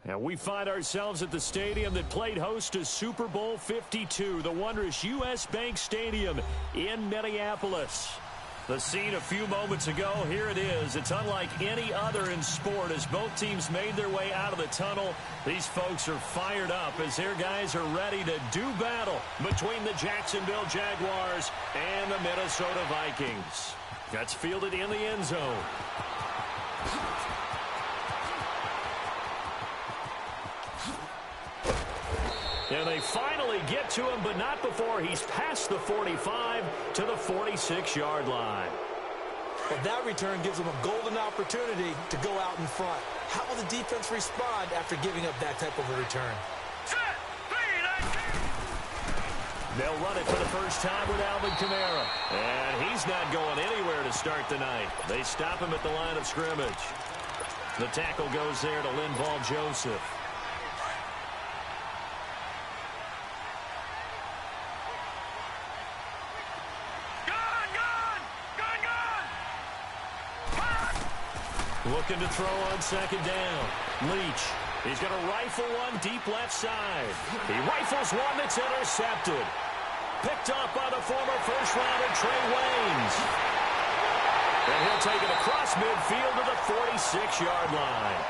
And we find ourselves at the stadium that played host to Super Bowl 52, the wondrous U.S. Bank Stadium in Minneapolis. The scene a few moments ago, here it is. It's unlike any other in sport as both teams made their way out of the tunnel. These folks are fired up as their guys are ready to do battle between the Jacksonville Jaguars and the Minnesota Vikings. That's fielded in the end zone. And they finally get to him, but not before he's past the 45 to the 46-yard line. Well, that return gives them a golden opportunity to go out in front. How will the defense respond after giving up that type of a return? They'll run it for the first time with Alvin Kamara. And he's not going anywhere to start the night. They stop him at the line of scrimmage. The tackle goes there to Linval Joseph. Looking to throw on second down. Leach. He's going to rifle one deep left side. He rifles one that's intercepted. Picked off by the former first-rounder Trey Waynes. And he'll take it across midfield to the 46-yard line.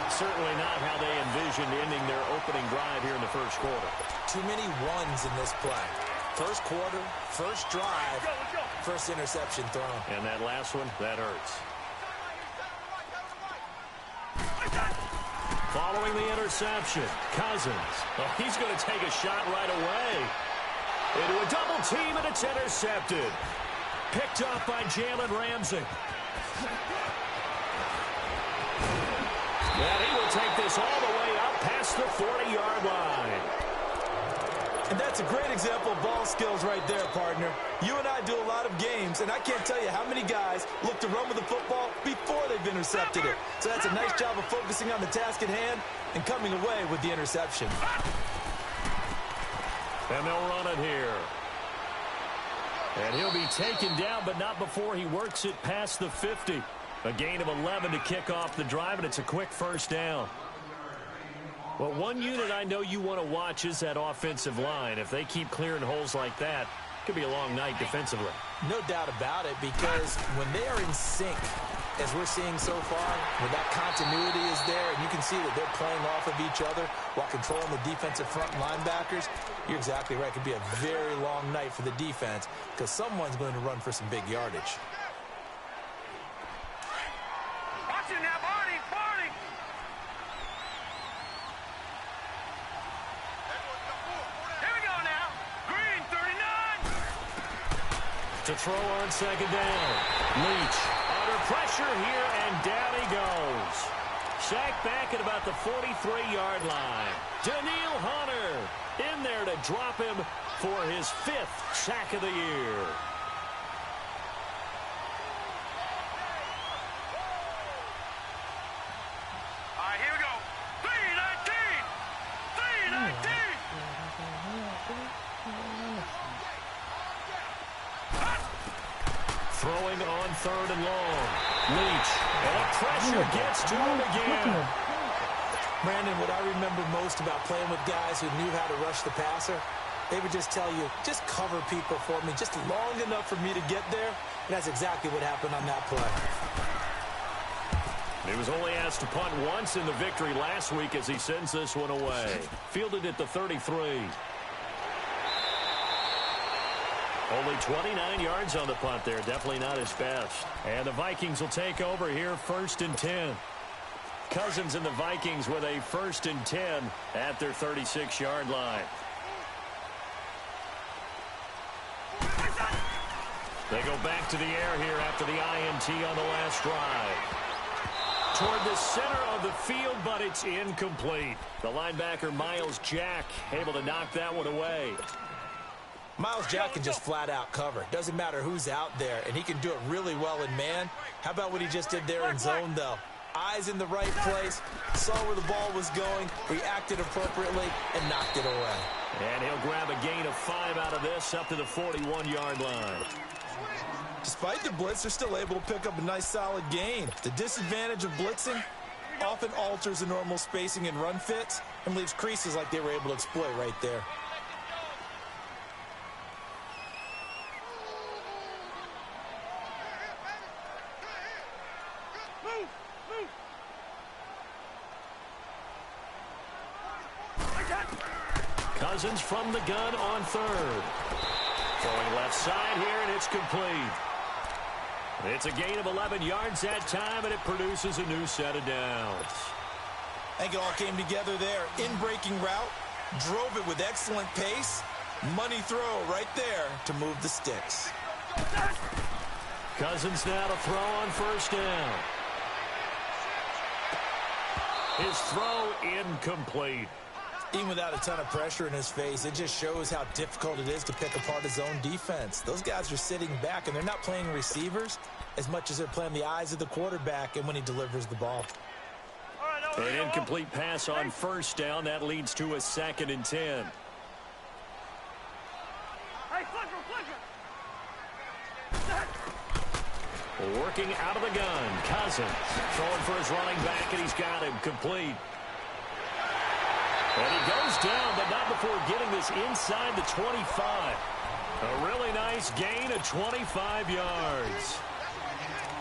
Certainly not how they envisioned ending their opening drive here in the first quarter. Too many ones in this play. First quarter, first drive, first interception thrown. And that last one, that hurts. Following the interception, Cousins. Oh, he's going to take a shot right away. Into a double team, and it's intercepted. Picked off by Jalen Ramsey. And he will take this all the way up past the 40-yard line. And that's a great example of ball skills right there, partner. You and I do a lot of games, and I can't tell you how many guys look to run with the football before they've intercepted it. So that's a nice job of focusing on the task at hand and coming away with the interception. And they'll run it here. And he'll be taken down, but not before he works it past the 50. A gain of 11 to kick off the drive, and it's a quick first down. Well, one unit I know you want to watch is that offensive line. If they keep clearing holes like that, it could be a long night defensively. No doubt about it, because when they are in sync, as we're seeing so far, when that continuity is there, and you can see that they're playing off of each other while controlling the defensive front linebackers, you're exactly right. It could be a very long night for the defense because someone's going to run for some big yardage. To throw on second down. Leach under pressure here, and down he goes. Sacked back at about the 43-yard line. Daniil Hunter in there to drop him for his 5th sack of the year. All right, here we go. 319! 319! Throwing on third and long. Leach. And the pressure gets to him again. Brandon, what I remember most about playing with guys who knew how to rush the passer, they would just tell you, just cover people for me just long enough for me to get there. And that's exactly what happened on that play. He was only asked to punt once in the victory last week as he sends this one away. Fielded at the 33. Only 29 yards on the punt there. Definitely not his best. And the Vikings will take over here 1st and 10. Cousins and the Vikings with a 1st and 10 at their 36-yard line. They go back to the air here after the INT on the last drive. Toward the center of the field, but it's incomplete. The linebacker, Miles Jack, able to knock that one away. Miles Jack can just flat out cover. Doesn't matter who's out there, and he can do it really well in man. How about what he just did there in zone, though? Eyes in the right place, saw where the ball was going, reacted appropriately, and knocked it away. And he'll grab a gain of 5 out of this up to the 41-yard line. Despite the blitz, they're still able to pick up a nice solid gain. The disadvantage of blitzing, often alters the normal spacing and run fits and leaves creases like they were able to exploit right there. Cousins from the gun on third. Throwing left side here, and it's complete. It's a gain of 11 yards that time, and it produces a new set of downs. I think it all came together there. In-breaking route, drove it with excellent pace. Money throw right there to move the sticks. Cousins now to throw on first down. His throw incomplete. Even without a ton of pressure in his face, it just shows how difficult it is to pick apart his own defense. Those guys are sitting back, and they're not playing receivers as much as they're playing the eyes of the quarterback and when he delivers the ball. An incomplete pass on first down. That leads to a 2nd and 10. Working out of the gun. Cousins throwing for his running back, and he's got him complete. And he goes down, but not before getting this inside the 25. A really nice gain of 25 yards.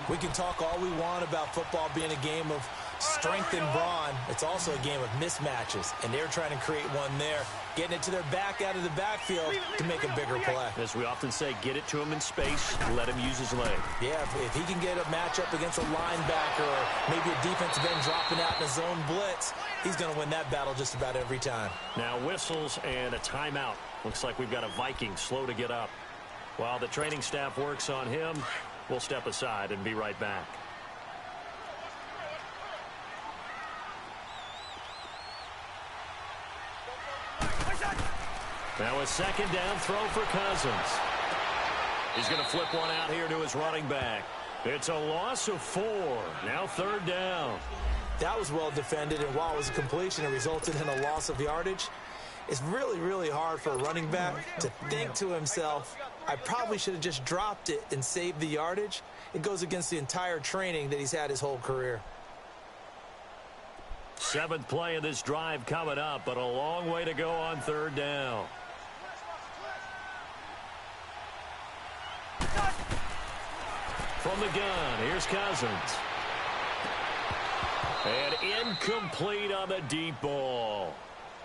We can talk all we want about football being a game of strength and brawn. It's also a game of mismatches, and they're trying to create one there, getting it to their back out of the backfield to make a bigger play. As we often say, get it to him in space, let him use his leg. Yeah, if he can get a matchup against a linebacker or maybe a defensive end dropping out in a zone blitz, he's going to win that battle just about every time. Now whistles and a timeout. Looks like we've got a Viking slow to get up. While the training staff works on him, we'll step aside and be right back. Now a 2nd down throw for Cousins. He's going to flip one out here to his running back. It's a loss of 4. Now 3rd down. That was well defended, and while it was a completion, it resulted in a loss of yardage. It's really, really hard for a running back to think to himself, I probably should have just dropped it and saved the yardage. It goes against the entire training that he's had his whole career. 7th play of this drive coming up, but a long way to go on 3rd down. From the gun, here's Cousins. And incomplete on the deep ball.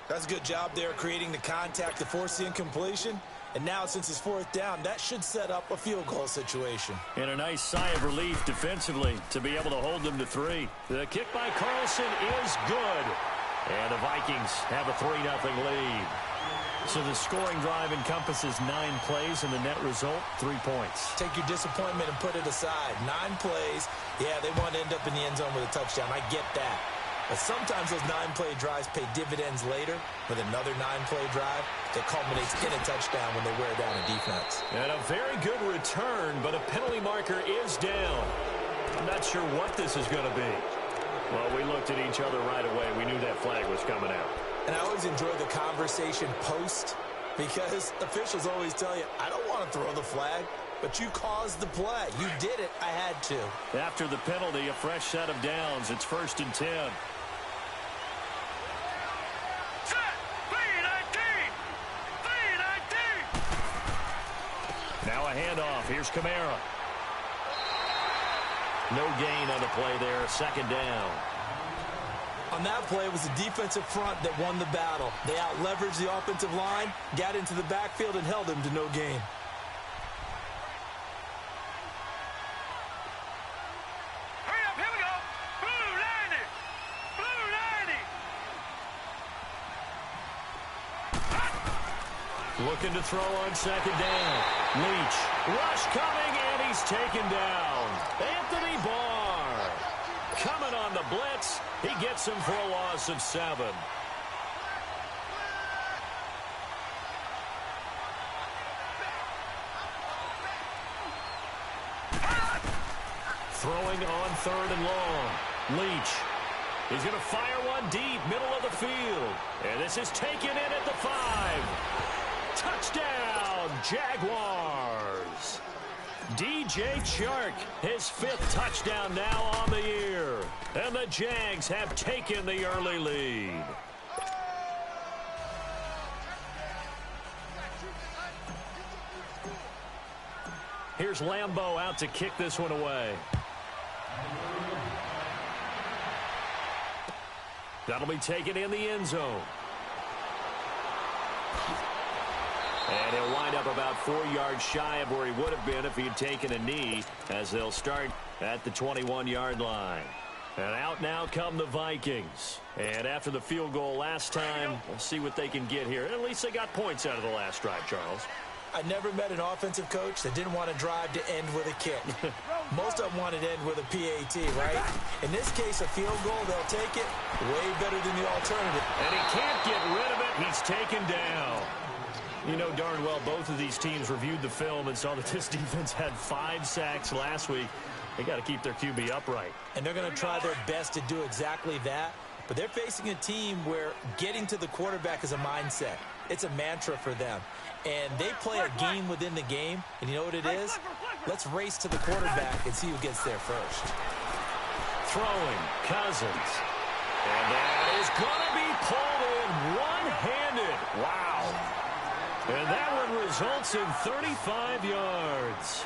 That's a good job there creating the contact to force the incompletion. And now, since it's 4th down, that should set up a field goal situation. And a nice sigh of relief defensively to be able to hold them to 3. The kick by Carlson is good. And the Vikings have a 3-0 lead. So the scoring drive encompasses 9 plays, and the net result, 3 points. Take your disappointment and put it aside. 9 plays. Yeah, they want to end up in the end zone with a touchdown. I get that. But sometimes those 9-play drives pay dividends later with another 9-play drive that culminates in a touchdown when they wear down a defense. And a very good return, but a penalty marker is down. I'm not sure what this is going to be. Well, we looked at each other right away. We knew that flag was coming out. And I always enjoy the conversation post because officials always tell you, I don't want to throw the flag, but you caused the play. You did it. I had to. After the penalty, a fresh set of downs. It's 1st and 10. Now a handoff. Here's Kamara. No gain on the play there. 2nd down. On that play, it was the defensive front that won the battle. They out-leveraged the offensive line, got into the backfield, and held him to no gain. Hurry up, here we go. Blue 90. Blue 90. Looking to throw on 2nd down. Leach. Rush coming, and he's taken down. Anthony Barr. Coming on the blitz. He gets him for a loss of 7. Throwing on 3rd and long. Leach. He's going to fire one deep, middle of the field. And this is taken in at the 5. Touchdown, Jaguars. DJ Chark, his 5th touchdown now on the year. And the Jags have taken the early lead. Here's Lambeau out to kick this one away. That'll be taken in the end zone. And he'll wind up about 4 yards shy of where he would have been if he had taken a knee, as they'll start at the 21-yard line. And out now come the Vikings. And after the field goal last time, we'll see what they can get here. At least they got points out of the last drive, Charles. I never met an offensive coach that didn't want to drive to end with a kick. Most of them wanted to end with a PAT, right? In this case, a field goal, they'll take it. Way better than the alternative. And he can't get rid of it. He's taken down. You know darn well both of these teams reviewed the film and saw that this defense had 5 sacks last week. They got to keep their QB upright. And they're going to try their best to do exactly that. But they're facing a team where getting to the quarterback is a mindset. It's a mantra for them. And they play a game within the game. And you know what it is? Let's race to the quarterback and see who gets there first. Throwing, Cousins. And that is going to be pulled in one-handed. Wow. And that one results in 35 yards.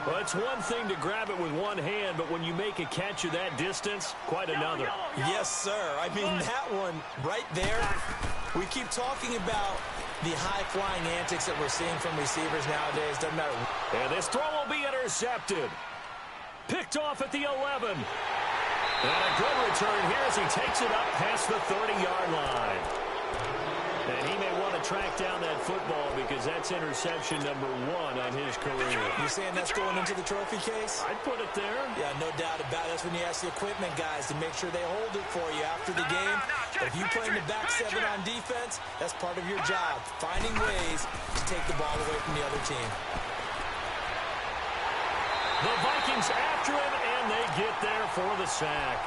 Well, it's one thing to grab it with one hand, but when you make a catch of that distance, quite another. Yes, sir. I mean, that one right there, we keep talking about the high-flying antics that we're seeing from receivers nowadays. Doesn't matter. And this throw will be intercepted. Picked off at the 11. And a good return here as he takes it up past the 30-yard line. And he may want to track down that football because that's interception number 1 on his career. You're saying that's going into the trophy case? I'd put it there. Yeah, no doubt about it. That's when you ask the equipment guys to make sure they hold it for you after the game. But if you play in the back 7 on defense, that's part of your job, finding ways to take the ball away from the other team. The Vikings after him, and they get there for the sack.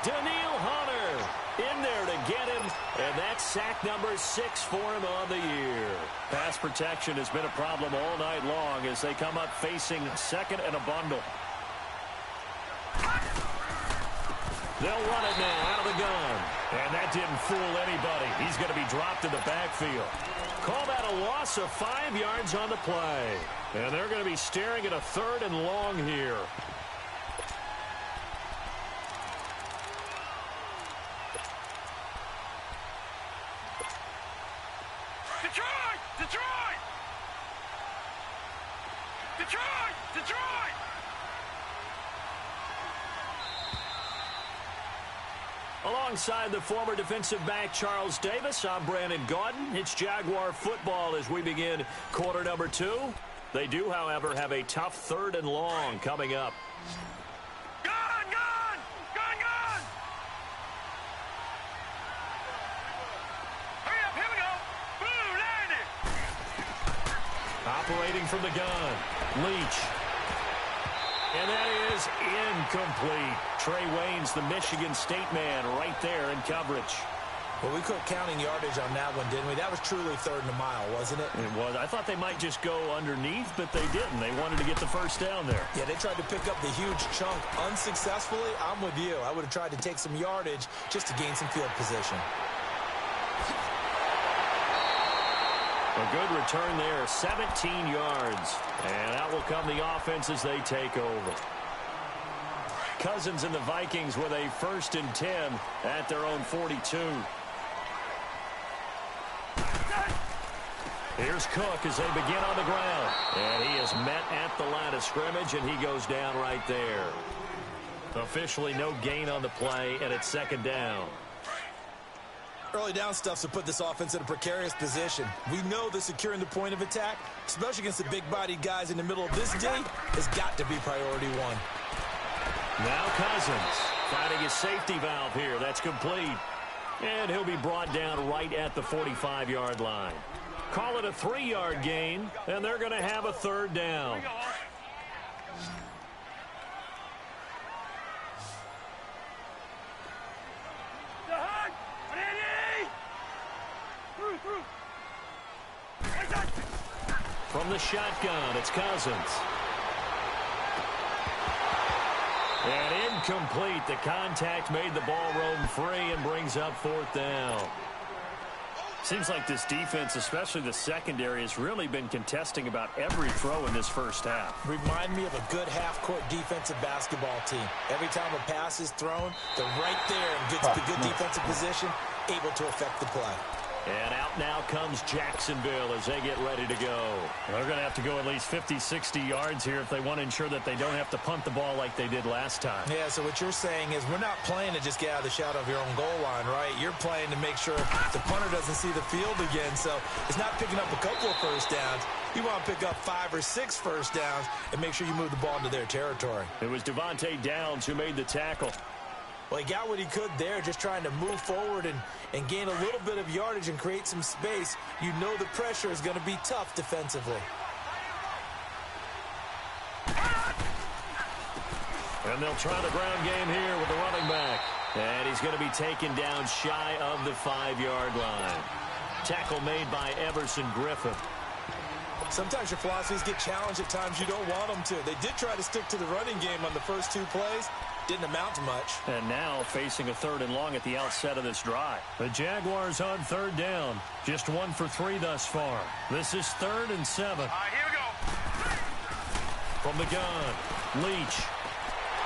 Daniil Hunter in there to get him, and that's sack number 6 for him on the year. Pass protection has been a problem all night long as they come up facing second and a bundle. They'll run it now out of the gun, and that didn't fool anybody. He's going to be dropped in the backfield. Call that a loss of 5 yards on the play, and they're going to be staring at a 3rd and long here. Detroit! Detroit! Detroit! Detroit! Alongside the former defensive back Charles Davis, I'm Brandon Gaudin. It's Jaguar football as we begin quarter number 2. They do, however, have a tough 3rd and long coming up. Gun! Gun! Gun! Gun! Hurry up! Here we go! Blue landing! Operating from the gun, Leach. And that is incomplete. Trey Wayne's the Michigan State man right there in coverage. Well, we quit counting yardage on that one, didn't we? That was truly 3rd and a mile, wasn't it? It was. I thought they might just go underneath, but they didn't. They wanted to get the first down there. Yeah, they tried to pick up the huge chunk unsuccessfully. I'm with you. I would have tried to take some yardage just to gain some field position. A good return there, 17 yards. And out will come the offense as they take over. Cousins and the Vikings with a 1st and 10 at their own 42. Here's Cook as they begin on the ground. And he is met at the line of scrimmage, and he goes down right there. Officially no gain on the play, and it's 2nd down. Early down stuff's to put this offense in a precarious position. We know that securing the point of attack, especially against the big-bodied guys in the middle of this D, has got to be priority 1. Now Cousins finding his safety valve here. That's complete. And he'll be brought down right at the 45-yard line. Call it a 3-yard gain, and they're going to have a 3rd down. From the shotgun, it's Cousins. And Incomplete. The contact made the ball roam free and brings up 4th down. Seems like this defense, especially the secondary, has really been contesting about every throw in this first half. Remind me of a good half-court defensive basketball team. Every time a pass is thrown, they're right there in good defensive position, able to affect the play. And out now comes Jacksonville as they get ready to go. They're going to have to go at least 50, 60 yards here if they want to ensure that they don't have to punt the ball like they did last time. Yeah, so what you're saying is we're not playing to just get out of the shadow of your own goal line, right? You're playing to make sure the punter doesn't see the field again. So it's not picking up a couple of first downs. You want to pick up 5 or 6 first downs and make sure you move the ball into their territory. It was Devontae Downs who made the tackle. Well, he got what he could there, just trying to move forward and gain a little bit of yardage and create some space. You know the pressure is going to be tough defensively. And they'll try the ground game here with the running back. And he's going to be taken down shy of the 5-yard line. Tackle made by Everson Griffin. Sometimes your philosophies get challenged at times you don't want them to. They did try to stick to the running game on the first 2 plays. Didn't amount to much. And now facing a 3rd and long at the outset of this drive. The Jaguars on 3rd down. Just 1 for 3 thus far. This is 3rd and 7. All right, here we go. From the gun, Leach.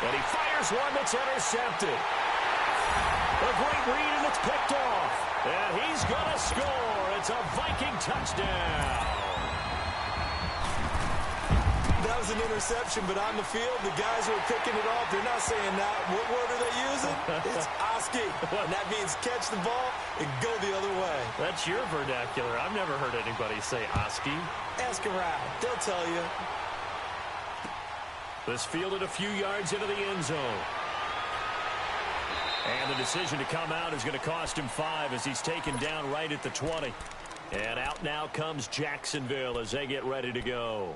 And he fires one that's intercepted. A great read, and it's picked off. And he's going to score. It's a Viking touchdown. That was an interception, but on the field, the guys who are picking it off, they're not saying that. What word are they using? It's Oski. And that means catch the ball and go the other way. That's your vernacular. I've never heard anybody say Oski. Ask around. They'll tell you. This fielded a few yards into the end zone. And the decision to come out is going to cost him 5 as he's taken down right at the 20. And out now comes Jacksonville as they get ready to go.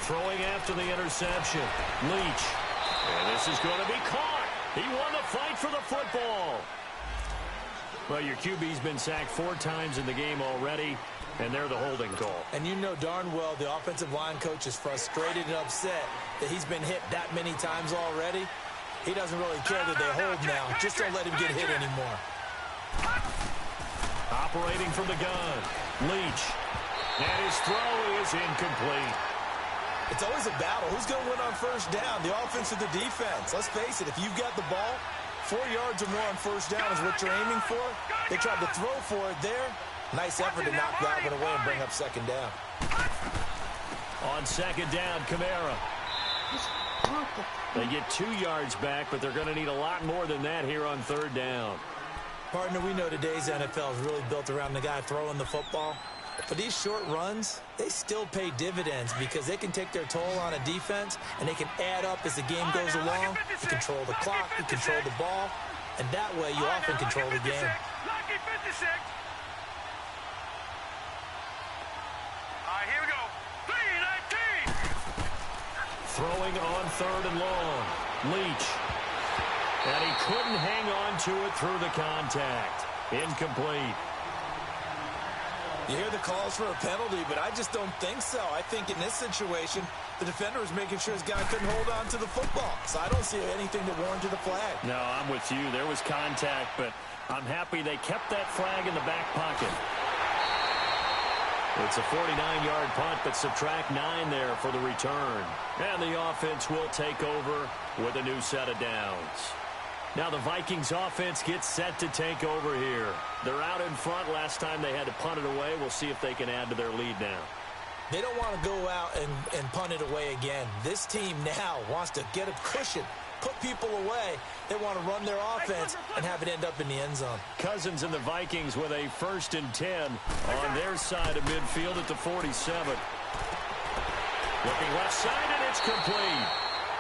Throwing after the interception. Leach. And this is going to be caught. He won the fight for the football. Well, your QB's been sacked 4 times in the game already, and they're the holding call. And you know darn well the offensive line coach is frustrated and upset that he's been hit that many times already. He doesn't really care that they hold now. Just don't let him get hit anymore. Operating from the gun. Leach. And his throw is incomplete. It's always a battle. Who's going to win on first down, the offense or the defense? Let's face it, if you've got the ball, 4 yards or more on first down is what you're aiming for. They tried to throw for it there. Nice effort to knock that one away and bring up 2nd down. On 2nd down, Kamara. They get 2 yards back, but they're going to need a lot more than that here on 3rd down. Partner, we know today's NFL is really built around the guy throwing the football. But these short runs, they still pay dividends because they can take their toll on a defense and they can add up as the game goes along. You control the clock, you control the ball, and that way you often control the game. Here we go. 3-19. Throwing on 3rd and long. Leach. And he couldn't hang on to it through the contact. Incomplete. You hear the calls for a penalty, but I just don't think so. I think in this situation, the defender was making sure his guy couldn't hold on to the football. So I don't see anything that warranted a flag. No, I'm with you. There was contact, but I'm happy they kept that flag in the back pocket. It's a 49-yard punt, but subtract 9 there for the return. And the offense will take over with a new set of downs. Now the Vikings offense gets set to take over here. They're out in front. Last time they had to punt it away. We'll see if they can add to their lead now. They don't want to go out and punt it away again. This team now wants to get a cushion, put people away. They want to run their offense and have it end up in the end zone. Cousins and the Vikings with a 1st and 10 on their side of midfield at the 47. Looking left side, and it's complete.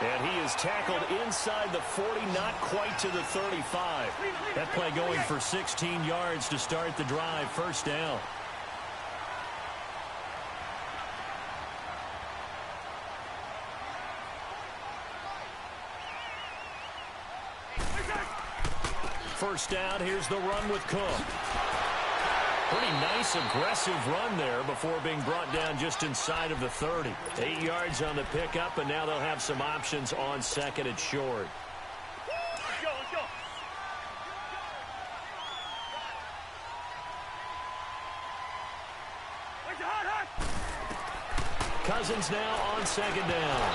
And he is tackled inside the 40, not quite to the 35. That play going for 16 yards to start the drive. 1st down. first down. Here's the run with Cook. Pretty nice, aggressive run there before being brought down just inside of the 30. 8 yards on the pickup, and now they'll have some options on second and short. Let's go, let's go. Where's the hot? Cousins now on second down.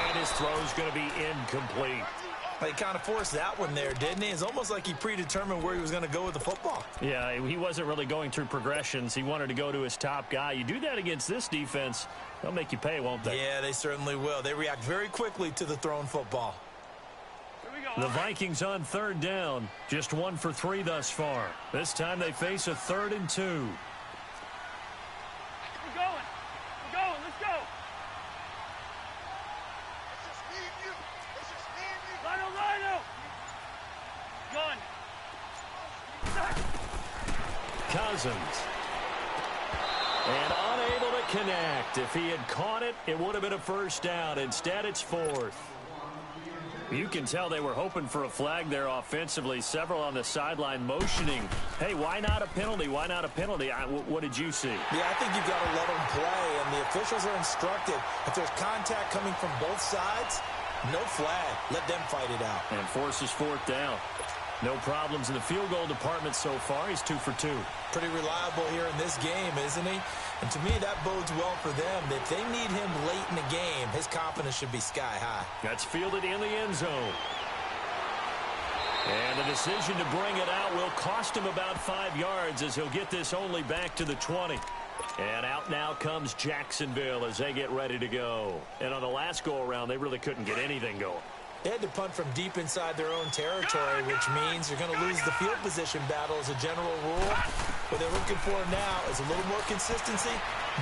And his throw's going to be incomplete. He kind of forced that one there, didn't he? It's almost like he predetermined where he was going to go with the football. Yeah, he wasn't really going through progressions. He wanted to go to his top guy. You do that against this defense, they'll make you pay, won't they? Yeah, they certainly will. They react very quickly to the thrown football. Here we go. The Vikings on third down, just 1 for 3 thus far. This time they face a 3rd and 2. We're going. We're going. Let's go. Lino. Gun. Cousins. And unable to connect. If he had caught it, it would have been a first down. Instead, it's 4th. You can tell they were hoping for a flag there offensively. Several on the sideline motioning. Hey, why not a penalty? Why not a penalty? What did you see? Yeah, I think you've got to let them play, and the officials are instructed. If there's contact coming from both sides, no flag. Let them fight it out. And forces 4th down. No problems in the field goal department so far. He's 2 for 2. Pretty reliable here in this game, isn't he? And to me, that bodes well for them. If they need him late in the game, his confidence should be sky high. That's fielded in the end zone. And the decision to bring it out will cost him about 5 yards as he'll get this only back to the 20. And out now comes Jacksonville as they get ready to go. And on the last go-around, they really couldn't get anything going. They had to punt from deep inside their own territory, which means you're going to lose the field position battle as a general rule. What they're looking for now is a little more consistency,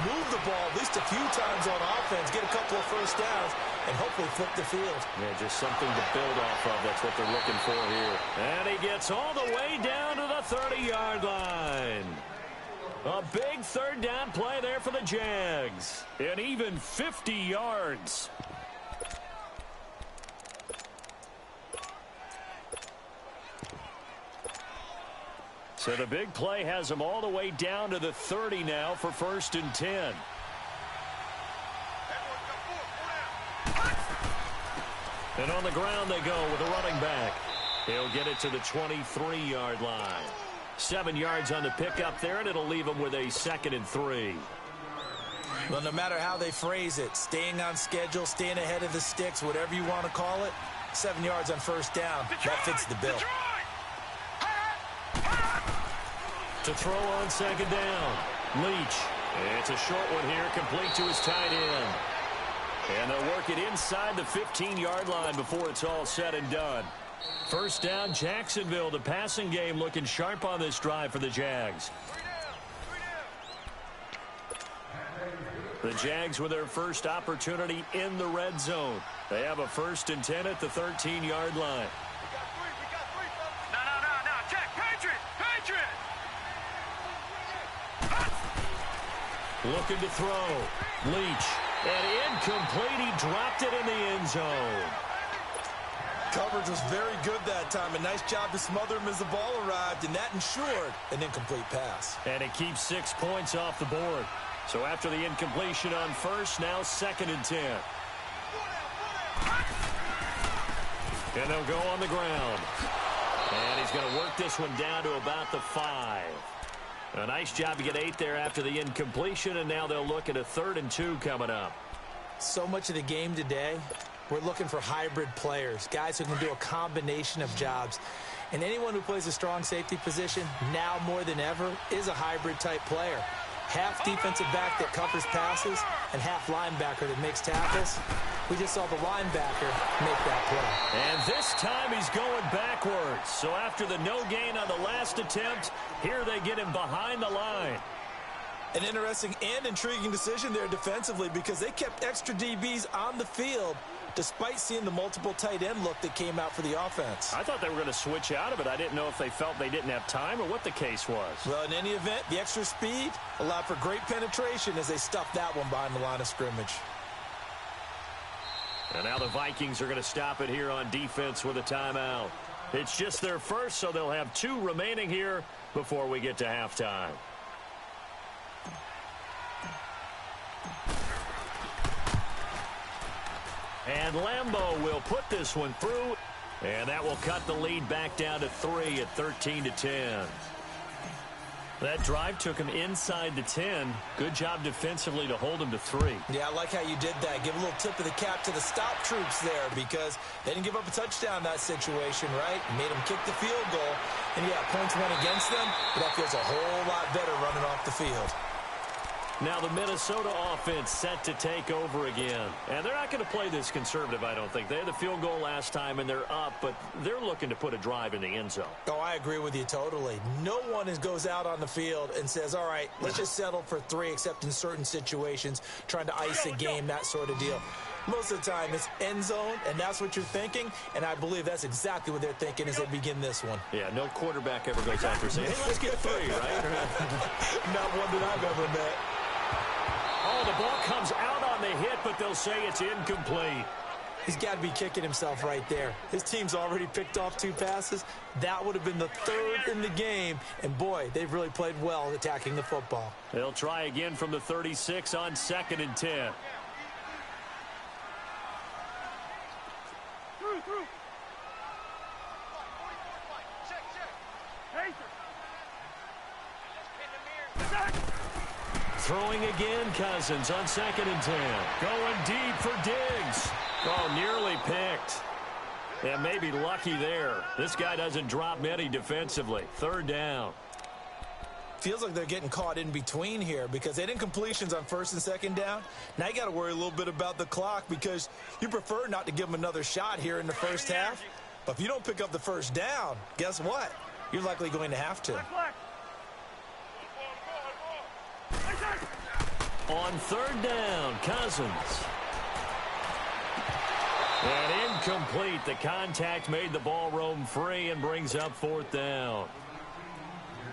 move the ball at least a few times on offense, get a couple of first downs, and hopefully flip the field. Yeah, just something to build off of. That's what they're looking for here. And he gets all the way down to the 30-yard line. A big third down play there for the Jags. And even 50 yards. So the big play has them all the way down to the 30 now for 1st and 10. And on the ground they go with a running back. He'll get it to the 23-yard line. 7 yards on the pickup there, and it'll leave them with a 2nd and 3. Well, no matter how they phrase it, staying on schedule, staying ahead of the sticks, whatever you want to call it, 7 yards on first down, that fits the bill. To throw on second down, Leach. It's a short one here, complete to his tight end. And they'll work it inside the 15-yard line before it's all said and done. First down, Jacksonville. The passing game looking sharp on this drive for the Jags. The Jags with their first opportunity in the red zone. They have a 1st and 10 at the 13-yard line. No. Check. Patriot. Looking to throw. Leach. And incomplete. He dropped it in the end zone. Coverage was very good that time. A nice job to smother him as the ball arrived, and that ensured an incomplete pass. And it keeps 6 points off the board. So after the incompletion on first, now 2nd and 10. And they'll go on the ground. And he's going to work this one down to about the 5. A nice job to get 8 there after the incompletion, and now they'll look at a 3rd and 2 coming up. So much of the game today, we're looking for hybrid players, guys who can do a combination of jobs. And anyone who plays a strong safety position, now more than ever, is a hybrid type player. Half defensive back that covers passes and half linebacker that makes tackles. We just saw the linebacker make that play. And this time he's going backwards. So after the no gain on the last attempt, here they get him behind the line. An interesting and intriguing decision there defensively because they kept extra DBs on the field despite seeing the multiple tight end look that came out for the offense. I thought they were going to switch out of it. I didn't know if they felt they didn't have time or what the case was. Well, in any event, the extra speed allowed for great penetration as they stuffed that one behind the line of scrimmage. And now the Vikings are going to stop it here on defense with a timeout. It's just their first, so they'll have 2 remaining here before we get to halftime. And Lambeau will put this one through, and that will cut the lead back down to 3 at 13-10. That drive took him inside the 10. Good job defensively to hold him to 3. Yeah, I like how you did that. Give a little tip of the cap to the stop troops there because they didn't give up a touchdown in that situation, right? Made them kick the field goal. And, yeah, points went against them, but that feels a whole lot better running off the field. Now the Minnesota offense set to take over again. And they're not going to play this conservative, I don't think. They had the field goal last time, and they're up, but they're looking to put a drive in the end zone. Oh, I agree with you totally. No one goes out on the field and says, all right, let's just settle for 3, except in certain situations, trying to ice a game, that sort of deal. Most of the time, it's end zone, and that's what you're thinking, and I believe that's exactly what they're thinking as they begin this one. Yeah, no quarterback ever goes out there saying, hey, let's get 3, right? Not one that I've ever met. Oh, the ball comes out on the hit, but they'll say it's incomplete. He's got to be kicking himself right there. His team's already picked off 2 passes. That would have been the 3rd in the game. And, boy, they've really played well attacking the football. They'll try again from the 36 on 2nd and 10. Throwing again, Cousins on 2nd and 10. Going deep for Diggs. Oh, nearly picked. Yeah, maybe lucky there. This guy doesn't drop many defensively. 3rd down. Feels like they're getting caught in between here because they didn't completions on 1st and 2nd down. Now you got to worry a little bit about the clock because you prefer not to give them another shot here in the first half. But if you don't pick up the 1st down, guess what? You're likely going to have to. On 3rd down, Cousins. And incomplete. The contact made the ball roam free and brings up 4th down.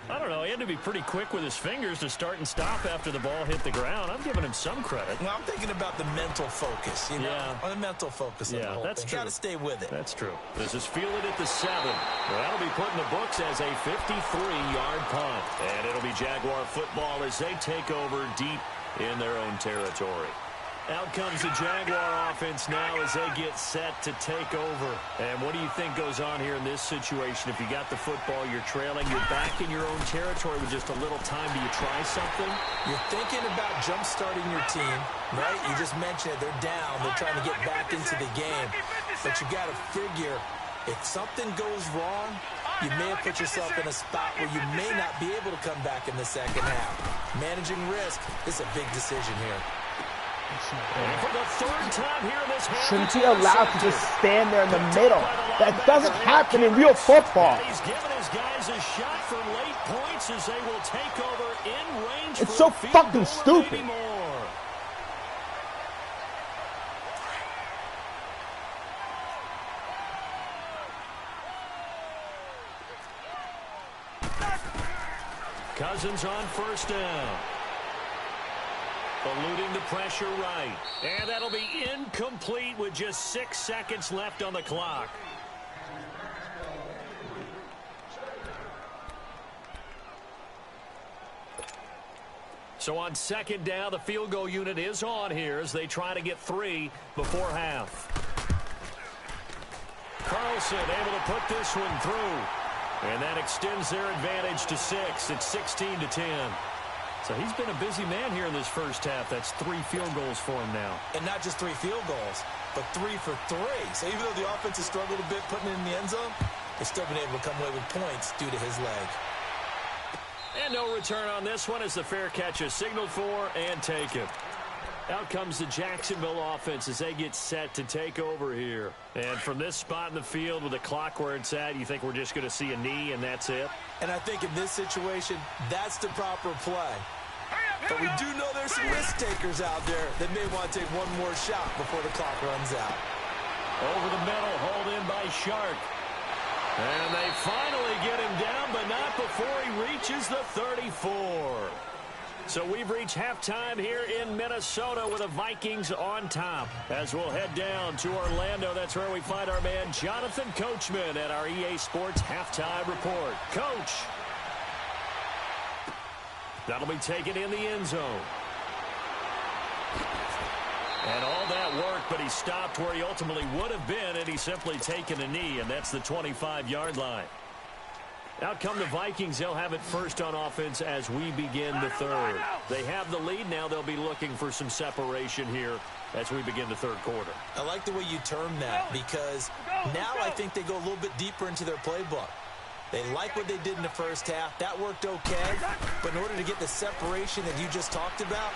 I don't know. He had to be pretty quick with his fingers to start and stop after the ball hit the ground. I'm giving him some credit. Well, I'm thinking about the mental focus, you know? Yeah. On the mental focus of the whole that's thing. true. Got to stay with it. That's true. This is fielded at the 7. Well, that'll be put in the books as a 53-yard punt. And it'll be Jaguar football as they take over deep in their own territory. Out comes the Jaguar offense now as they get set to take over. And what do you think goes on here in this situation? If you got the football, you're trailing, you're back in your own territory with just a little time. Do you try something? You're thinking about jump-starting your team, right? You just mentioned it. They're down. They're trying to get back into the game. But you got to figure if something goes wrong, you may have put yourself in a spot where you may not be able to come back in the second half. Managing risk is a big decision here. And for the 3rd time here in this half, shouldn't be allowed to just stand there in the middle. That doesn't happen in real football. And he's giving his guys a shot for late points as they will take over in range. It's so fucking stupid. Cousins on 1st down. Eluding the pressure right. And that'll be incomplete with just 6 seconds left on the clock. So on 2nd down, the field goal unit is on here as they try to get 3 before half. Carlson able to put this one through. And that extends their advantage to 6. It's 16-10. So he's been a busy man here in this first half. That's 3 field goals for him now. And not just 3 field goals, but 3 for 3. So even though the offense has struggled a bit putting it in the end zone, they've still been able to come away with points due to his leg. And no return on this one as the fair catch is signaled for and taken. Out comes the Jacksonville offense as they get set to take over here. And from this spot in the field with the clock where it's at, you think we're just going to see a knee and that's it? And I think in this situation, that's the proper play. But we do know there's some risk takers out there that may want to take one more shot before the clock runs out. Over the middle, hauled in by Shark. And they finally get him down, but not before he reaches the 34. So we've reached halftime here in Minnesota with the Vikings on top. As we'll head down to Orlando, that's where we find our man Jonathan Coachman at our EA Sports Halftime Report. Coach. That'll be taken in the end zone. And all that work, but he stopped where he ultimately would have been, and he's simply taken a knee, and that's the 25-yard line. Out come the Vikings. They'll have it first on offense as we begin the third. They have the lead. Now they'll be looking for some separation here as we begin the third quarter. I like the way you term that because now I think they go a little bit deeper into their playbook. They like what they did in the first half. That worked okay. But in order to get the separation that you just talked about,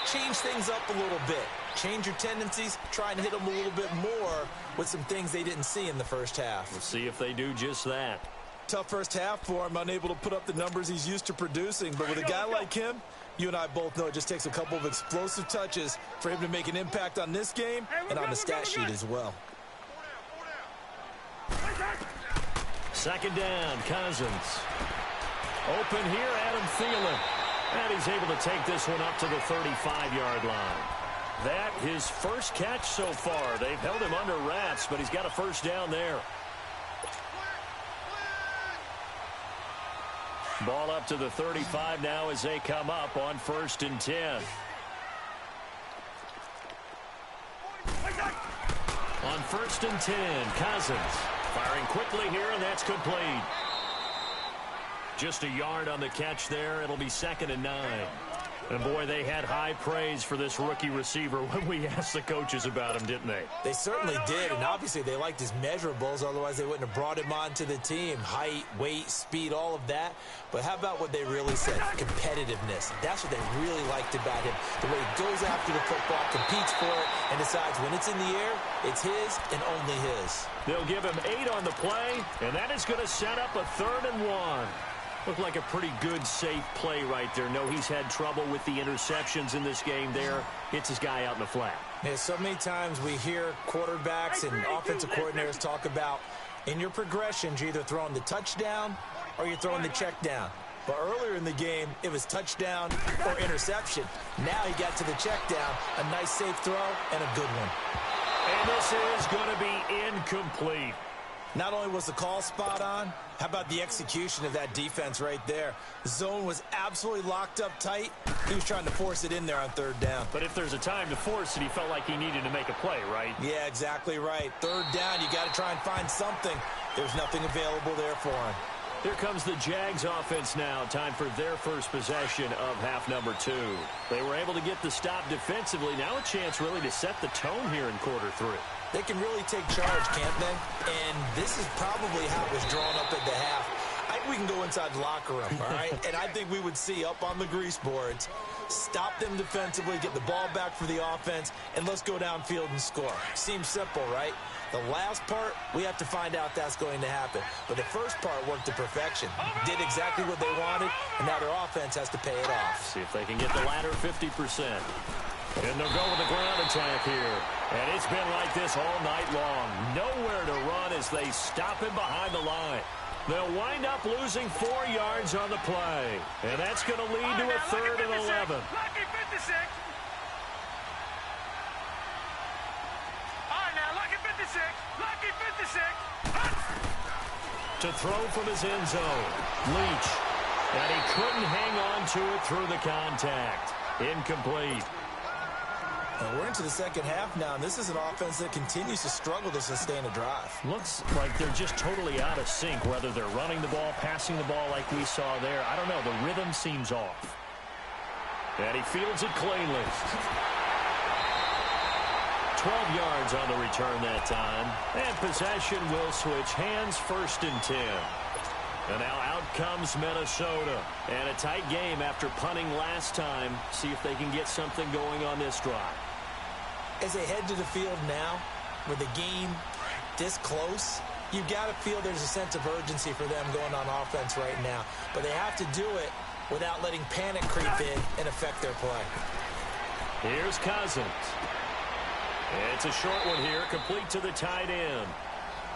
change things up a little bit. Change your tendencies. Try and hit them a little bit more with some things they didn't see in the first half. We'll see if they do just that. Tough first half for him, unable to put up the numbers he's used to producing. But with a guy like him, you and I both know it just takes a couple of explosive touches for him to make an impact on this game and on the stat sheet as well. Second down, Cousins. Open here, Adam Thielen. And he's able to take this one up to the 35-yard line. That his first catch so far. They've held him under wraps, but he's got a first down there. Ball up to the 35 now as they come up on 1st and 10. On 1st and 10, Cousins firing quickly here, and that's complete. Just a yard on the catch there. It'll be 2nd and 9. And, boy, they had high praise for this rookie receiver when we asked the coaches about him, didn't they? They certainly did, and obviously they liked his measurables. Otherwise, they wouldn't have brought him onto the team. Height, weight, speed, all of that. But how about what they really said? Competitiveness. That's what they really liked about him. The way he goes after the football, competes for it, and decides when it's in the air, it's his and only his. They'll give him 8 on the play, and that is going to set up a 3rd and 1. Looked like a pretty good, safe play right there. No, he's had trouble with the interceptions in this game there. Hits his guy out in the flat. Yeah, so many times we hear quarterbacks and offensive coordinators talk about in your progressions, you're either throwing the touchdown or you're throwing the check down. But earlier in the game, it was touchdown or interception. Now he got to the check down, a nice safe throw, and a good one. And this is going to be incomplete. Not only was the call spot on, how about the execution of that defense right there? The zone was absolutely locked up tight. He was trying to force it in there on 3rd down. But if there's a time to force it, he felt like he needed to make a play, right? Yeah, exactly right. 3rd down, you got to try and find something. There's nothing available there for him. Here comes the Jags offense now. Time for their first possession of half number 2. They were able to get the stop defensively. Now a chance really to set the tone here in quarter 3. They can really take charge, can't they? And this is probably how it was drawn up at the half. I think we can go inside the locker room, all right? And I think we would see up on the grease boards, stop them defensively, get the ball back for the offense, and let's go downfield and score. Seems simple, right? The last part, we have to find out that's going to happen. But the first part worked to perfection. Did exactly what they wanted, and now their offense has to pay it off. See if they can get the latter 50%. And they'll go with the ground attack here. And it's been like this all night long. Nowhere to run as they stop him behind the line. They'll wind up losing 4 yards on the play. And that's going to lead to a 3rd and 11. Lucky 56. All right, now, lucky 56. Lucky 56. To throw from his end zone. Leach. And he couldn't hang on to it through the contact. Incomplete. And we're into the second half now, and this is an offense that continues to struggle to sustain a drive. Looks like they're just totally out of sync, whether they're running the ball, passing the ball like we saw there. I don't know. The rhythm seems off. And he fields it cleanly. 12 yards on the return that time. And possession will switch hands, 1st and 10. And now out comes Minnesota. And a tight game after punting last time. See if they can get something going on this drive. As they head to the field now, with the game this close, you've got to feel there's a sense of urgency for them going on offense right now. But they have to do it without letting panic creep in and affect their play. Here's Cousins. It's a short one here, complete to the tight end.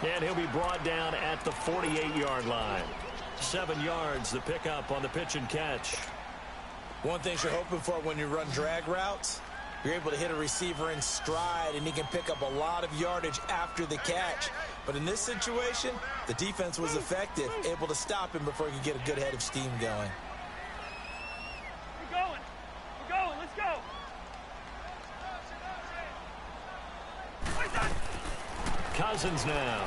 And he'll be brought down at the 48-yard line. 7 yards, the pickup on the pitch and catch. One thing you're hoping for when you run drag routes, you're able to hit a receiver in stride, and he can pick up a lot of yardage after the catch. But in this situation, the defense was effective, able to stop him before he could get a good head of steam going. We're going. We're going. Let's go. Cousins now.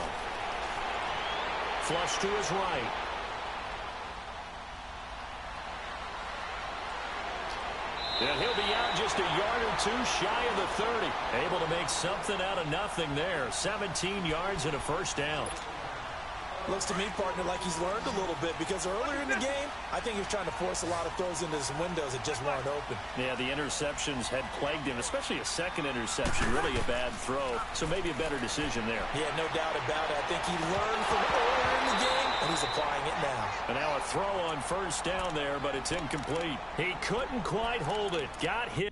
Flush to his right. And he'll be out just a yard or two shy of the 30. Able to make something out of nothing there. 17 yards and a first down. Looks to me, partner, like he's learned a little bit, because earlier in the game, I think he was trying to force a lot of throws into some windows that just weren't open. Yeah, the interceptions had plagued him, especially a second interception. Really a bad throw, so maybe a better decision there. Yeah, no doubt about it. I think he learned from earlier in the game, and he's applying it now. And now a throw on first down there, but it's incomplete. He couldn't quite hold it. Got hit.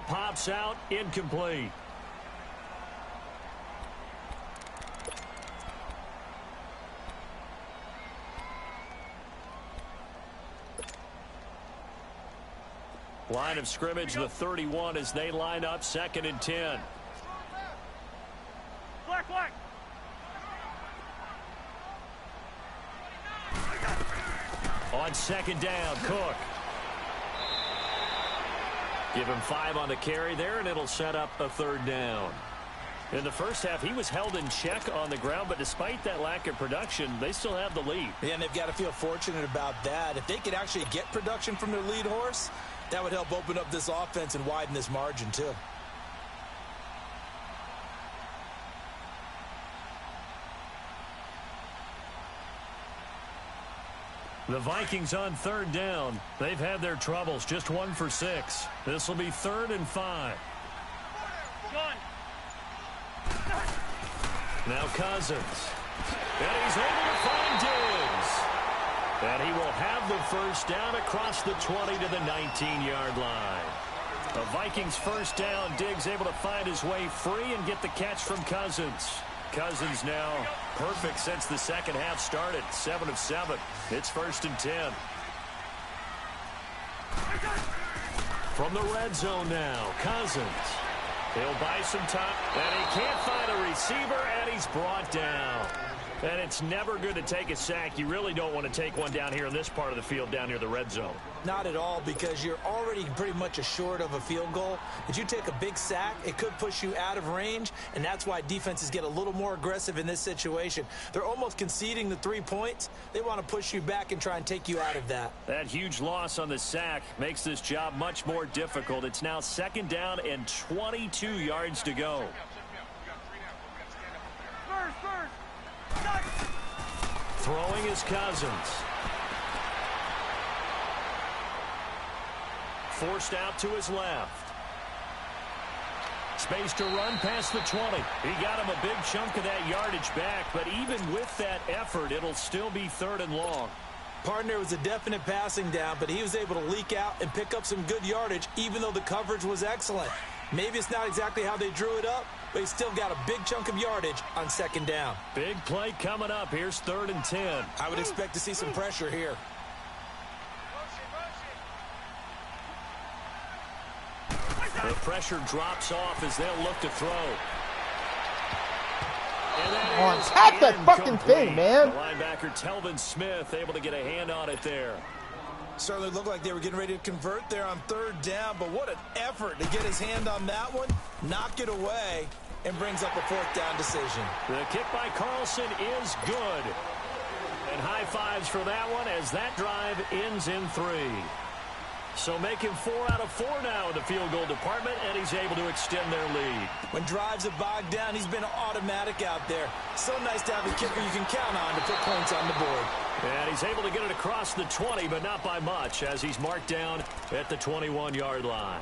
Pops out, incomplete. Line of scrimmage, the 31 as they line up, 2nd and 10. Black, black. On 2nd down, Cook. Give him 5 on the carry there, and it'll set up a 3rd down. In the first half, he was held in check on the ground, but despite that lack of production, they still have the lead. Yeah, and they've got to feel fortunate about that. If they could actually get production from their lead horse, that would help open up this offense and widen this margin, too. The Vikings on 3rd down. They've had their troubles, just 1 for 6. This will be 3rd and 5. Gun. Now Cousins. And he's able to find Diggs. And he will have the first down across the 20 to the 19-yard line. The Vikings first down. Diggs able to find his way free and get the catch from Cousins. Cousins now perfect since the second half started. 7 of 7. It's 1st and 10. From the red zone now, Cousins. He'll buy some time. And he can't find a receiver, and he's brought down. And it's never good to take a sack. You really don't want to take one down here in this part of the field, down near the red zone. Not at all, because you're already pretty much assured of a field goal. If you take a big sack, it could push you out of range, and that's why defenses get a little more aggressive in this situation. They're almost conceding the 3 points. They want to push you back and try and take you out of that. That huge loss on the sack makes this job much more difficult. It's now 2nd down and 22 yards to go. Throwing is Cousins. Forced out to his left. Space to run past the 20. He got him a big chunk of that yardage back, but even with that effort, it'll still be 3rd and long. Partner, was a definite passing down, but he was able to leak out and pick up some good yardage, even though the coverage was excellent. Maybe it's not exactly how they drew it up, but he still got a big chunk of yardage on 2nd down. Big play coming up. Here's 3rd and 10. I would expect to see some pressure here. The pressure drops off as they'll look to throw. Tap that fucking thing, man. The linebacker Telvin Smith able to get a hand on it there. Certainly looked like they were getting ready to convert there on 3rd down, but what an effort to get his hand on that one, knock it away, and brings up a 4th down decision. The kick by Carlson is good. And high fives for that one as that drive ends in 3. So making 4 out of 4 now in the field goal department, and he's able to extend their lead. When drives have bogged down, he's been automatic out there. So nice to have a kicker you can count on to put points on the board. And he's able to get it across the 20, but not by much, as he's marked down at the 21-yard line.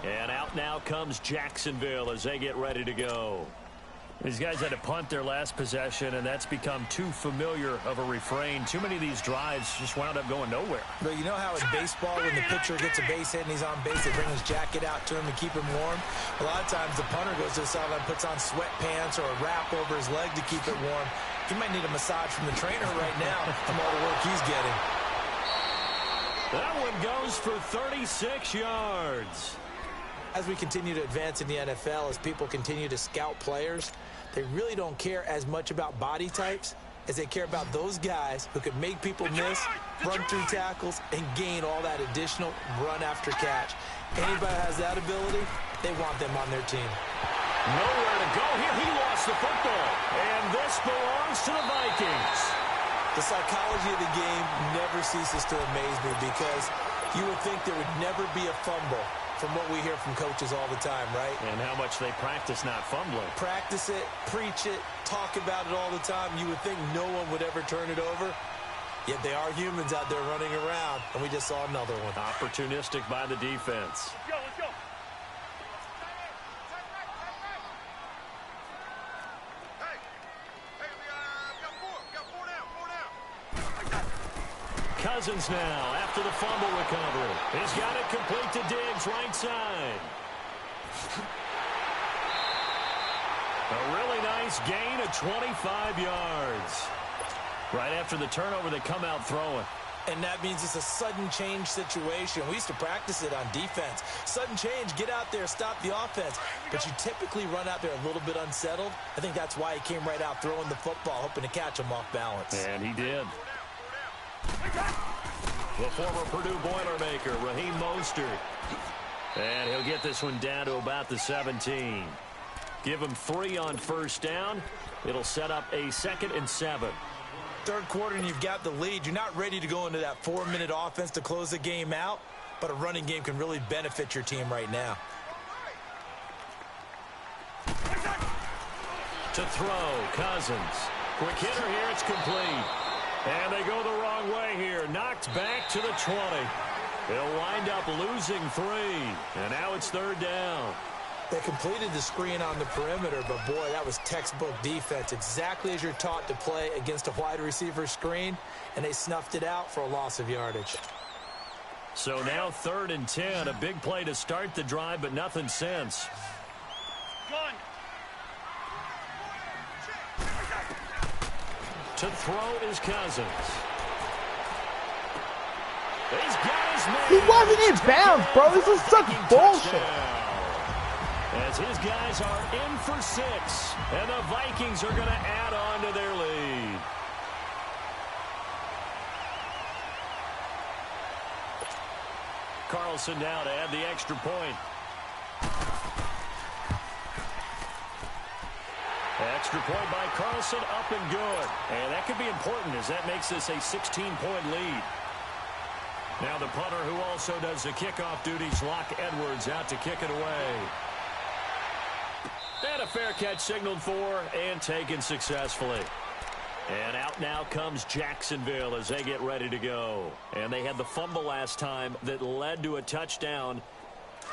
And out now comes Jacksonville as they get ready to go. These guys had to punt their last possession, and that's become too familiar of a refrain. Too many of these drives just wound up going nowhere. But you know how in baseball, when the pitcher gets a base hit and he's on base, they bring his jacket out to him and keep him warm? A lot of times the punter goes to the sideline, puts on sweatpants or a wrap over his leg to keep it warm. He might need a massage from the trainer right now from all the work he's getting. That one goes for 36 yards. As we continue to advance in the NFL, as people continue to scout players, they really don't care as much about body types as they care about those guys who can make people miss, run through tackles, and gain all that additional run after catch. Anybody has that ability, they want them on their team. Nowhere to go here. He lost the football. And this belongs to the Vikings. The psychology of the game never ceases to amaze me because you would think there would never be a fumble from what we hear from coaches all the time, right? And how much they practice not fumbling. Practice it, preach it, talk about it all the time. You would think no one would ever turn it over. Yet they are humans out there running around, and we just saw another one. Opportunistic by the defense. Let's go, let's go. Hey, we got four down. Cousins now after the fumble recovery. He's got it complete to Diggs, right side. A really nice gain of 25 yards. Right after the turnover, they come out throwing. And that means it's a sudden change situation. We used to practice it on defense. Sudden change, get out there, stop the offense. But you typically run out there a little bit unsettled. I think that's why he came right out throwing the football, hoping to catch him off balance. And he did. The former Purdue Boilermaker, Raheem Mostert. And he'll get this one down to about the 17. Give him 3 on first down. It'll set up a 2nd and 7. Third quarter and you've got the lead. You're not ready to go into that 4-minute offense to close the game out, but a running game can really benefit your team right now. To throw, Cousins. Quick hitter here, it's complete. And they go the wrong way here. Knocked back to the 20. They'll wind up losing 3. And now it's 3rd down. They completed the screen on the perimeter, but boy, that was textbook defense. Exactly as you're taught to play against a wide receiver screen, and they snuffed it out for a loss of yardage. So now 3rd and 10. A big play to start the drive, but nothing since. Gun. To throw is Cousins. He's got his man. He wasn't in bounds, bro. This is such bullshit. As his guys are in for 6. And the Vikings are going to add on to their lead. Carlson now to add the extra point. Extra point by Carlson, up and good. And that could be important as that makes this a 16-point lead. Now the punter who also does the kickoff duties, Locke Edwards, out to kick it away. And a fair catch signaled for and taken successfully. And out now comes Jacksonville as they get ready to go. And they had the fumble last time that led to a touchdown.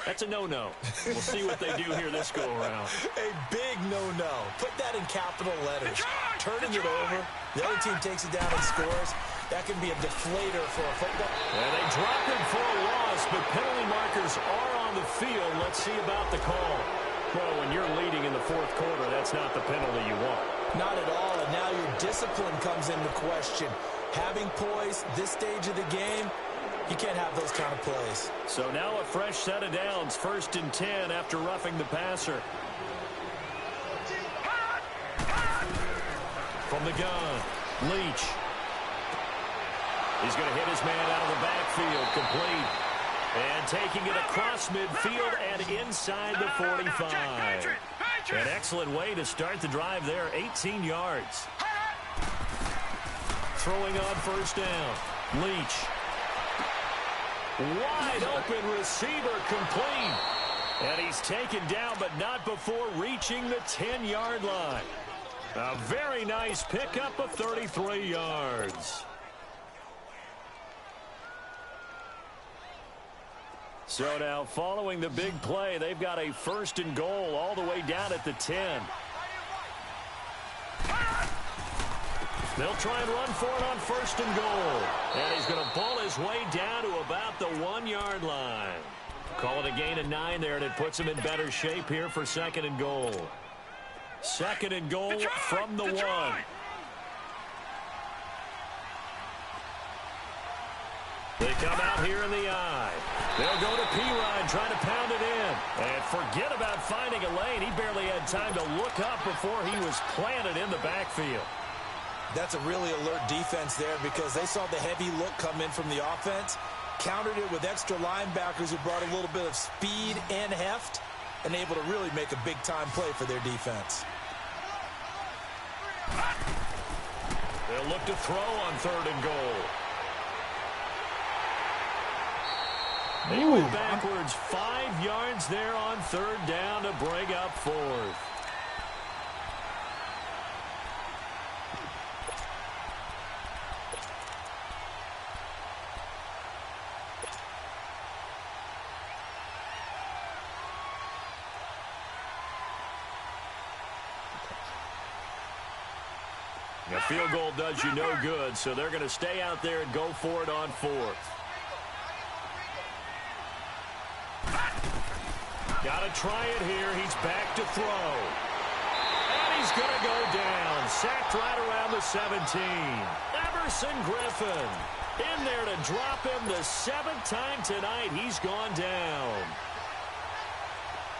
That's a no-no. We'll see what they do here this go-around. A big no-no. Put that in capital letters. Turning it over, the other team takes it down and scores. That can be a deflator for a football. And they drop him for a loss, but penalty markers are on the field. Let's see about the call. Well, when you're leading in the 4th quarter, that's not the penalty you want. Not at all, and now your discipline comes into question. Having poise this stage of the game, you can't have those kind of plays. So now a fresh set of downs, 1st and 10 after roughing the passer. From the gun, Leach. He's going to hit his man out of the backfield, complete. And taking it across midfield and inside the 45. An excellent way to start the drive there, 18 yards. Throwing on first down, Leach. Wide open receiver, complete. And he's taken down, but not before reaching the 10-yard line. A very nice pickup of 33 yards. So now following the big play, they've got a 1st and goal all the way down at the 10. They'll try and run for it on 1st and goal. And he's going to pull his way down to about the 1-yard line. Call it a gain of 9 there, and it puts him in better shape here for 2nd and goal. 2nd and goal from the 1. They come out here in the eye. They'll go to Pirine, trying to pound it in. And forget about finding a lane. He barely had time to look up before he was planted in the backfield. That's a really alert defense there because they saw the heavy look come in from the offense, countered it with extra linebackers who brought a little bit of speed and heft, and able to really make a big-time play for their defense. They'll look to throw on 3rd and goal. They went backwards 5 yards there on 3rd down to bring up 4th. A field goal does you no good, so they're going to stay out there and go for it on 4th. Got to try it here. He's back to throw. And he's going to go down. Sacked right around the 17. Emerson Griffin in there to drop him the 7th time tonight. He's gone down.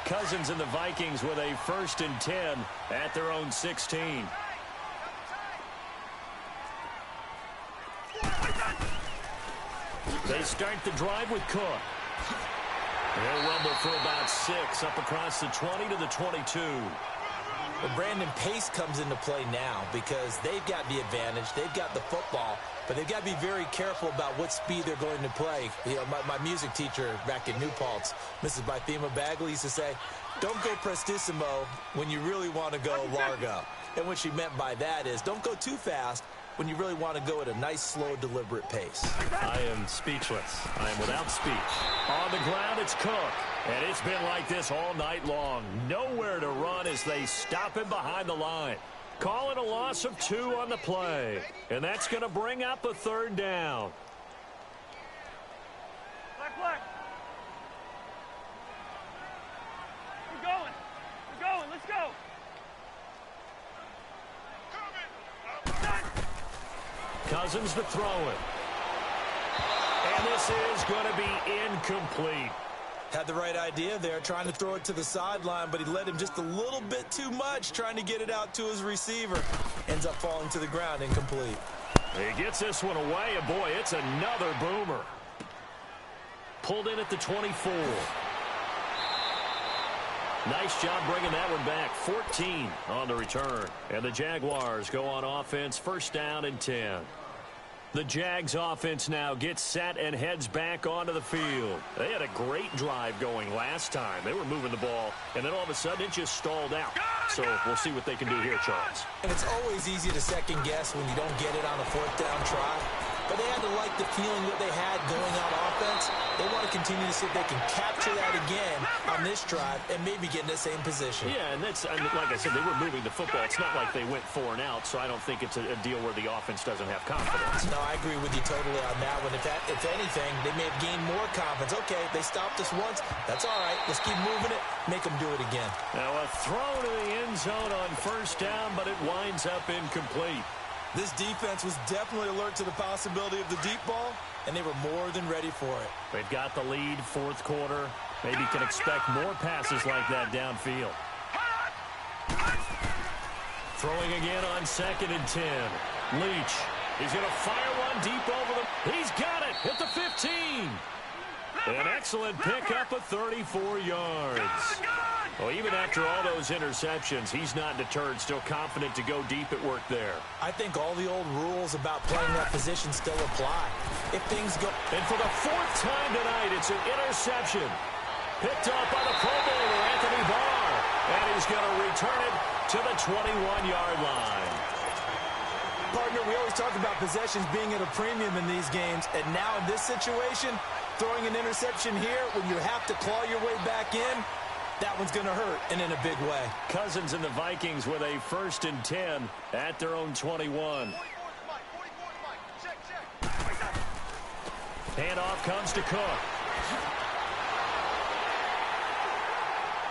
Cousins and the Vikings with a 1st and 10 at their own 16. They start the drive with Cook. They'll rumble for about 6 up across the 20 to the 22. Well, Brandon, pace comes into play now because they've got the advantage. They've got the football, but they've got to be very careful about what speed they're going to play. You know, my music teacher back in New Paltz, Mrs. Bythema Bagley, used to say, don't go prestissimo when you really want to go largo. And what she meant by that is don't go too fast when you really want to go at a nice, slow, deliberate pace. I am speechless. I am without speech. On the ground, it's Cook. And it's been like this all night long. Nowhere to run as they stop him behind the line. Calling a loss of 2 on the play. And that's going to bring up a 3rd down. Black. We're going. Let's go. Cousins to throw it. And this is going to be incomplete. Had the right idea there, trying to throw it to the sideline, but he led him just a little bit too much, trying to get it out to his receiver. Ends up falling to the ground, incomplete. He gets this one away, and boy, it's another boomer. Pulled in at the 24. Nice job bringing that one back. 14 on the return. And the Jaguars go on offense, 1st down and 10. The Jags offense now gets set and heads back onto the field. They had a great drive going last time. They were moving the ball, and then all of a sudden it just stalled out. So we'll see what they can do here, Charles. And it's always easy to second guess when you don't get it on a 4th down try. But they had to like the feeling that they had going on offense. They want to continue to see if they can capture that again on this drive and maybe get in the same position. Yeah, and that's, like I said, they were moving the football. It's not like they went 4 and out, so I don't think it's a deal where the offense doesn't have confidence. No, I agree with you totally on that one. If anything, they may have gained more confidence. Okay, they stopped us once. That's all right. Let's keep moving it. Make them do it again. Now a throw to the end zone on 1st down, but it winds up incomplete. This defense was definitely alert to the possibility of the deep ball, and they were more than ready for it. They've got the lead, 4th quarter. Maybe can expect more passes like that downfield. Throwing again on 2nd and 10. Leach. He's going to fire one deep over the... He's got it at the 15. An excellent pickup of 34 yards. Well, even after all those interceptions, he's not deterred, still confident to go deep at work there. I think all the old rules about playing that position still apply. If things go... And for the 4th time tonight, it's an interception. Picked up by the Pro Bowler, Anthony Barr. And he's going to return it to the 21-yard line. Partner, we always talk about possessions being at a premium in these games, and now in this situation, throwing an interception here, when you have to claw your way back in, that one's going to hurt, and in a big way. Cousins and the Vikings with a 1st and 10 at their own 21. Handoff comes to Cook.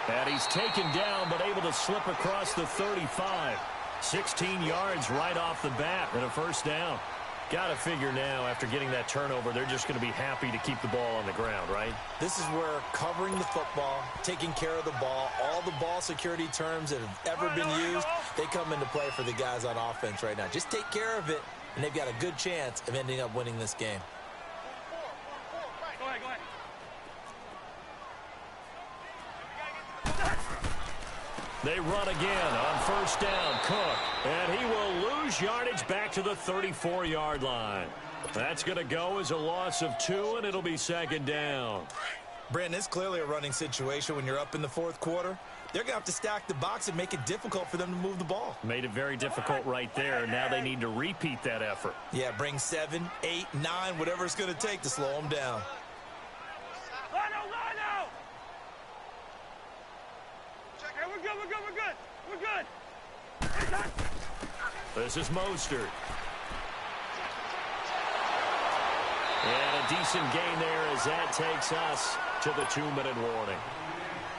And he's taken down, but able to slip across the 35. 16 yards right off the bat and a 1st down. Got to figure now, after getting that turnover, they're just going to be happy to keep the ball on the ground, right? This is where covering the football, taking care of the ball, all the ball security terms that have ever been used, they come into play for the guys on offense right now. Just take care of it, and they've got a good chance of ending up winning this game. Go ahead. They run again on 1st down. Cook, and he will lose yardage back to the 34-yard line. That's going to go as a loss of 2, and it'll be 2nd down. Brandon, it's clearly a running situation when you're up in the 4th quarter. They're going to have to stack the box and make it difficult for them to move the ball. Made it very difficult right there. Now they need to repeat that effort. Yeah, bring 7, 8, 9, whatever it's going to take to slow them down. Lino! We're good. This is Mostert. And a decent gain there as that takes us to the 2-minute warning.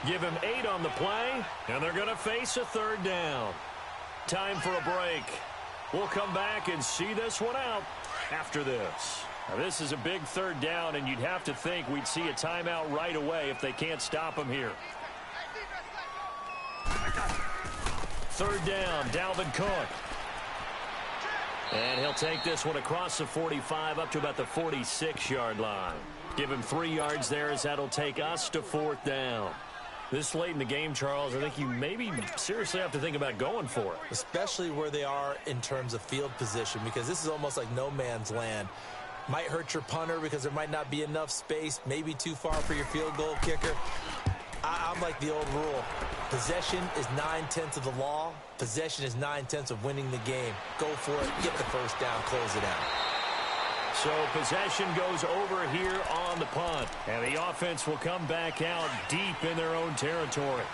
Give him 8 on the play, and they're going to face a 3rd down. Time for a break. We'll come back and see this one out after this. Now, this is a big 3rd down, and you'd have to think we'd see a timeout right away if they can't stop him here. 3rd down, Dalvin Cook. And he'll take this one across the 45 up to about the 46-yard line. Give him 3 yards there as that'll take us to 4th down. This late in the game, Charles, I think you maybe seriously have to think about going for it. Especially where they are in terms of field position, because this is almost like no man's land. Might hurt your punter because there might not be enough space, maybe too far for your field goal kicker. I'm like the old rule. Possession is 9/10 of the law. Possession is 9/10 of winning the game. Go for it. Get the 1st down. Close it out. So possession goes over here on the punt. And the offense will come back out deep in their own territory.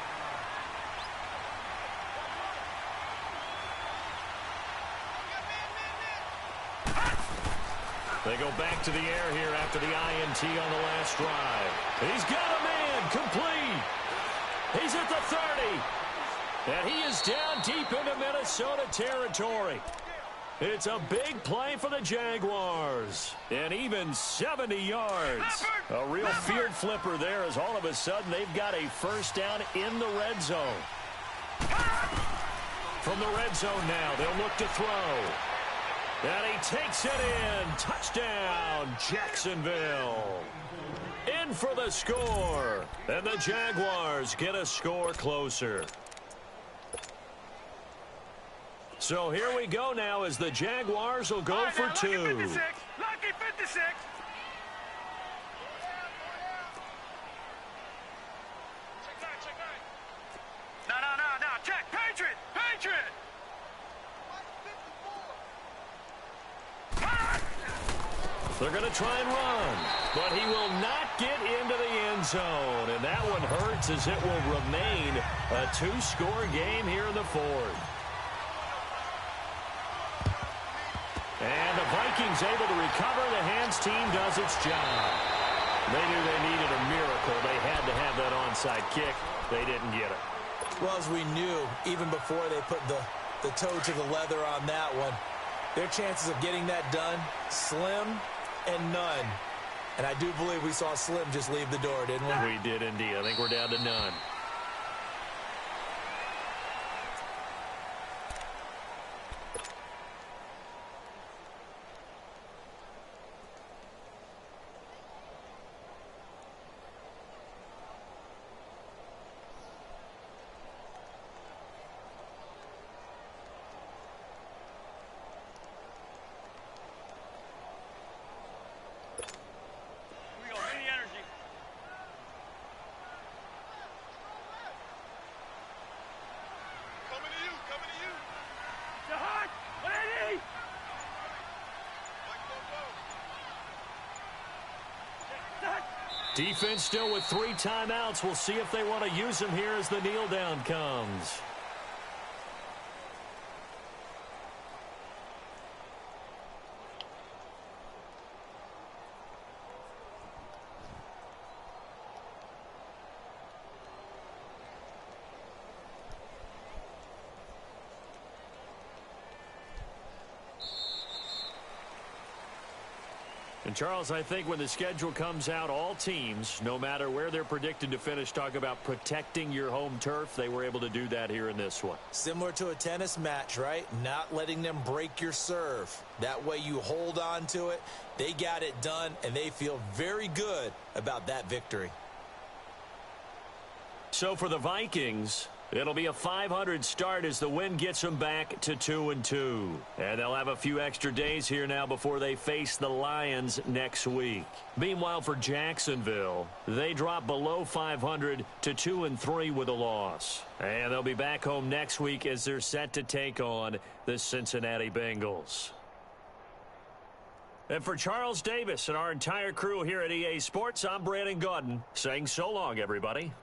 They go back to the air here after the INT on the last drive. He's got a man complete. He's at the 30. And he is down deep into Minnesota territory. It's a big play for the Jaguars. And even 70 yards. A real field flipper there as all of a sudden they've got a 1st down in the red zone. From the red zone now, they'll look to throw. And he takes it in. Touchdown, Jacksonville. In for the score. And the Jaguars get a score closer. So here we go now as the Jaguars will go for 2. Lucky 56. Lucky 56. No. Check. Patriot. They're going to try and run, but he will not get into the end zone. And that one hurts as it will remain a 2-score game here in the 4th. And the Vikings able to recover. The hands team does its job. They knew they needed a miracle. They had to have that onside kick. They didn't get it. Well, as we knew, even before they put the toe to the leather on that one, their chances of getting that done, slim and none. And I do believe we saw Slim just leave the door, didn't we? We did indeed. I think we're down to none. Defense still with 3 timeouts. We'll see if they want to use them here as the kneel down comes. And, Charles, I think when the schedule comes out, all teams, no matter where they're predicted to finish, talk about protecting your home turf. They were able to do that here in this one. Similar to a tennis match, right? Not letting them break your serve. That way you hold on to it. They got it done, and they feel very good about that victory. So for the Vikings, it'll be a .500 start as the win gets them back to 2-2. And they'll have a few extra days here now before they face the Lions next week. Meanwhile, for Jacksonville, they drop below .500 to 2-3 with a loss. And they'll be back home next week as they're set to take on the Cincinnati Bengals. And for Charles Davis and our entire crew here at EA Sports, I'm Brandon Gaudin saying so long, everybody.